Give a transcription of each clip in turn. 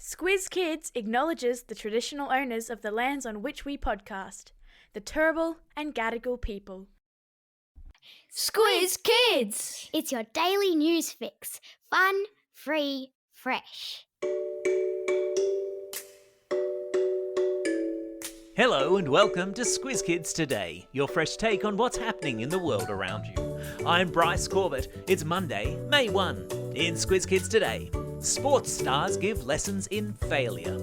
Squiz Kids acknowledges the traditional owners of the lands on which we podcast, the Turrbal and Gadigal people. Squiz Kids! It's your daily news fix. Fun, free, fresh. Hello and welcome to Squiz Kids Today, your fresh take on what's happening in the world around you. I'm Bryce Corbett. It's Monday, May 1. In Squiz Kids Today, sports stars give lessons in failure.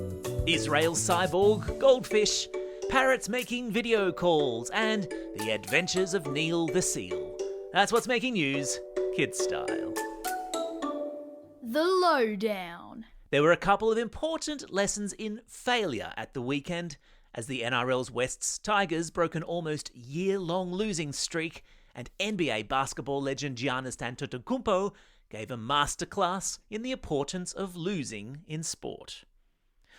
Israel's cyborg, goldfish, parrots making video calls, and the adventures of Neil the seal. That's what's making news, kids style. The lowdown. There were a couple of important lessons in failure at the weekend, as the NRL's West's Tigers broke an almost year-long losing streak, and NBA basketball legend Giannis Antetokounmpo gave a masterclass in the importance of losing in sport.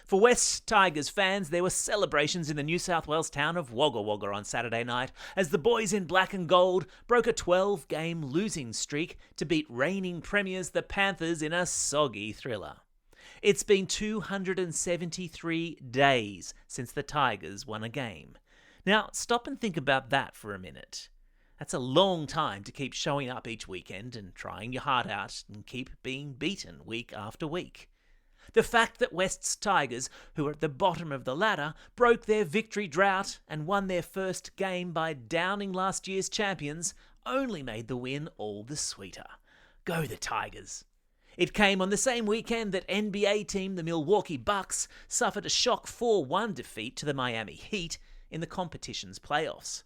For West Tigers fans, there were celebrations in the New South Wales town of Wagga Wagga on Saturday night as the boys in black and gold broke a 12-game losing streak to beat reigning premiers the Panthers in a soggy thriller. It's been 273 days since the Tigers won a game. Now, stop and think about that for a minute. That's a long time to keep showing up each weekend and trying your heart out and keep being beaten week after week. The fact that West's Tigers, who are at the bottom of the ladder, broke their victory drought and won their first game by downing last year's champions only made the win all the sweeter. Go the Tigers! It came on the same weekend that NBA team the Milwaukee Bucks suffered a shock 4-1 defeat to the Miami Heat in the competition's playoffs.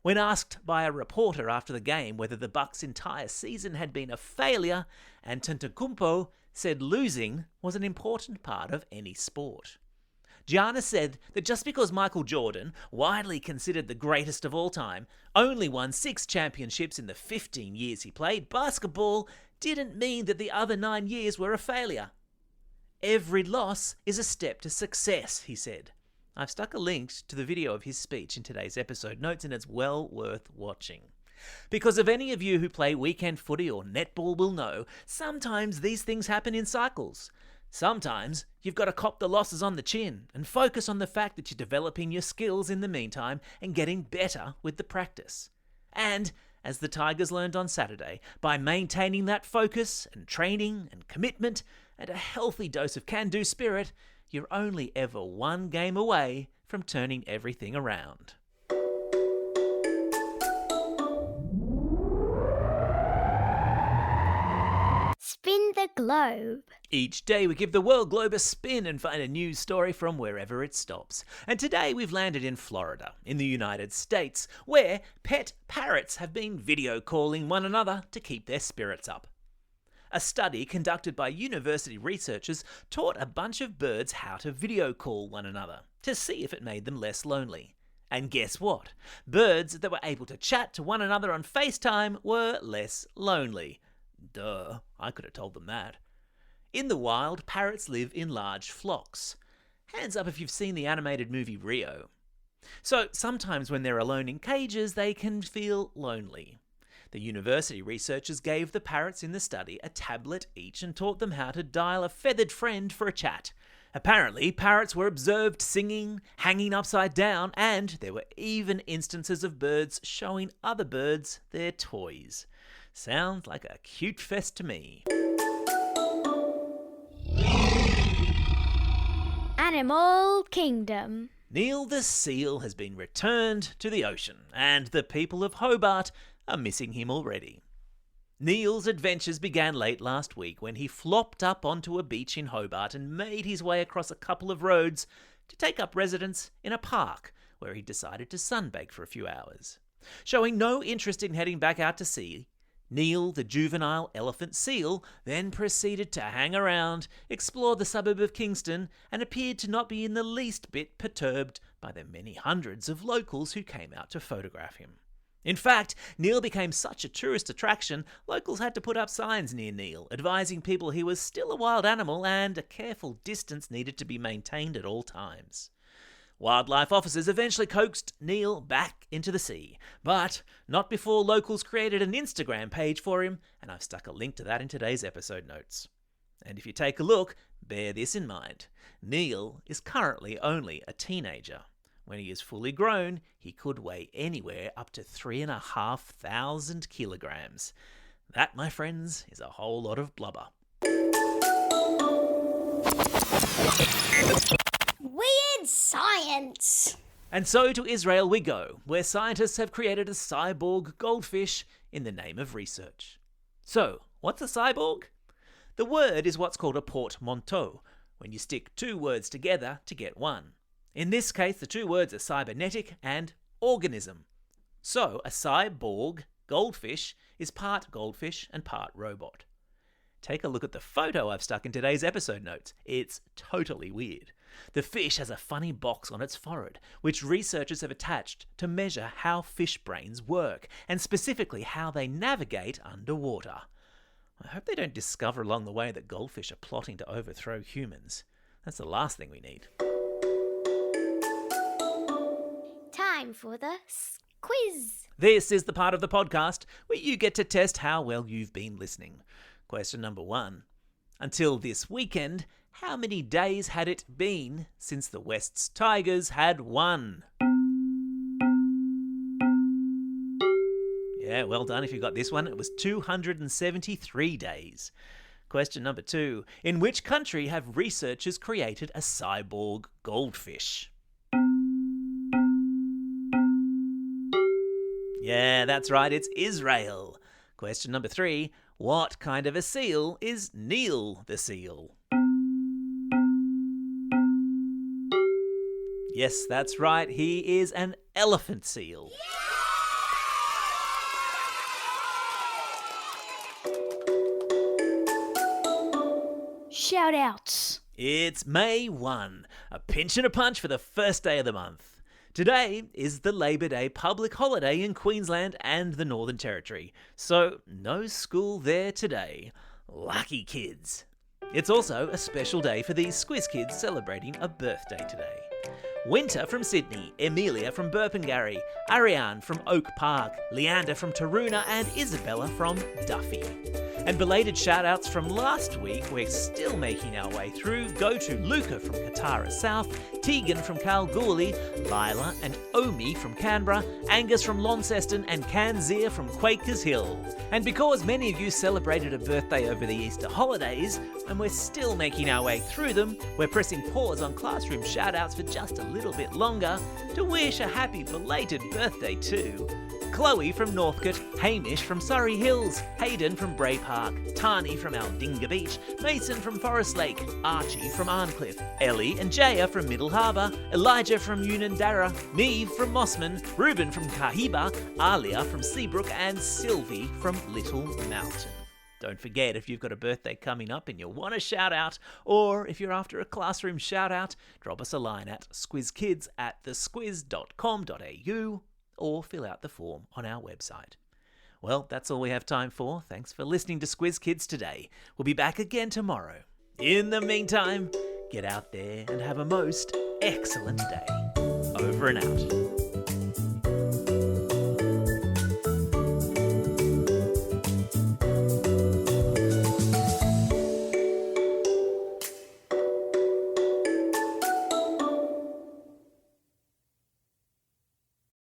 When asked by a reporter after the game whether the Bucks' entire season had been a failure, Antetokounmpo said losing was an important part of any sport. Giannis said that just because Michael Jordan, widely considered the greatest of all time, only won 6 championships in the 15 years he played basketball, didn't mean that the other 9 years were a failure. Every loss is a step to success, he said. I've stuck a link to the video of his speech in today's episode notes, and it's well worth watching. Because if any of you who play weekend footy or netball will know, sometimes these things happen in cycles. Sometimes you've got to cop the losses on the chin and focus on the fact that you're developing your skills in the meantime and getting better with the practice. And as the Tigers learned on Saturday, by maintaining that focus and training and commitment and a healthy dose of can-do spirit, you're only ever one game away from turning everything around. Spin the globe. Each day we give the world globe a spin and find a news story from wherever it stops. And today we've landed in Florida, in the United States, where pet parrots have been video calling one another to keep their spirits up. A study conducted by university researchers taught a bunch of birds how to video call one another to see if it made them less lonely. And guess what? Birds that were able to chat to one another on FaceTime were less lonely. Duh, I could have told them that. In the wild, parrots live in large flocks. Hands up if you've seen the animated movie Rio. So sometimes when they're alone in cages, they can feel lonely. The university researchers gave the parrots in the study a tablet each and taught them how to dial a feathered friend for a chat. Apparently, parrots were observed singing, hanging upside down, and there were even instances of birds showing other birds their toys. Sounds like a cute fest to me. Animal Kingdom. Neil the seal has been returned to the ocean, and the people of Hobart are missing him already. Neil's adventures began late last week when he flopped up onto a beach in Hobart and made his way across a couple of roads to take up residence in a park where he decided to sunbake for a few hours. Showing no interest in heading back out to sea, Neil, the juvenile elephant seal, then proceeded to hang around, explore the suburb of Kingston, and appeared to not be in the least bit perturbed by the many hundreds of locals who came out to photograph him. In fact, Neil became such a tourist attraction, locals had to put up signs near Neil, advising people he was still a wild animal and a careful distance needed to be maintained at all times. Wildlife officers eventually coaxed Neil back into the sea, but not before locals created an Instagram page for him, and I've stuck a link to that in today's episode notes. And if you take a look, Bear this in mind. Neil is currently only a teenager. When he is fully grown, he could weigh anywhere up to 3,500 kilograms. That, my friends, is a whole lot of blubber. Weird science. And so to Israel we go, where scientists have created a cyborg goldfish in the name of research. So, what's a cyborg? The word is what's called a portmanteau, when you stick two words together to get one. In this case, the two words are cybernetic and organism. So, a cyborg goldfish is part goldfish and part robot. Take a look at the photo I've stuck in today's episode notes. It's totally weird. The fish has a funny box on its forehead, which researchers have attached to measure how fish brains work, and specifically how they navigate underwater. I hope they don't discover along the way that goldfish are plotting to overthrow humans. That's the last thing we need. Time for the quiz. This is the part of the podcast where you get to test how well you've been listening. Question number 1. Until this weekend, how many days had it been since the West's Tigers had won? Yeah, well done if you got this one. It was 273 days. Question number 2. In which country have researchers created a cyborg goldfish? Yeah, that's right, it's Israel. Question number 3. What kind of a seal is Neil the seal? Yes, that's right, he is an elephant seal. Shout outs. It's May 1, a pinch and a punch for the first day of the month. Today is the Labor Day public holiday in Queensland and the Northern Territory, so no school there today. Lucky kids. It's also a special day for these Squiz Kids celebrating a birthday today. Winter from Sydney, Emilia from Burpengary, Ariane from Oak Park, Leander from Taroona and Isabella from Duffy. And belated shout-outs from last week we're still making our way through go to Luca from Katara South, Tegan from Kalgoorlie, Lila and Omi from Canberra, Angus from Launceston and Kanzir from Quakers Hill. And because many of you celebrated a birthday over the Easter holidays, and we're still making our way through them, we're pressing pause on classroom shout-outs for just a little bit longer to wish a happy belated birthday to Chloe from Northcote, Hamish from Surrey Hills, Hayden from Bray Park, Tani from Aldinga Beach, Mason from Forest Lake, Archie from Arncliffe, Ellie and Jaya from Middle Harbour, Elijah from Unandarra, Neve from Mossman, Ruben from Kahiba, Alia from Seabrook and Sylvie from Little Mountain. Don't forget, if you've got a birthday coming up and you want a shout out, or if you're after a classroom shout out, drop us a line at squizkids@thesquiz.com.au or fill out the form on our website. Well, that's all we have time for. Thanks for listening to Squiz Kids today. We'll be back again tomorrow. In the meantime, get out there and have a most excellent day. Over and out.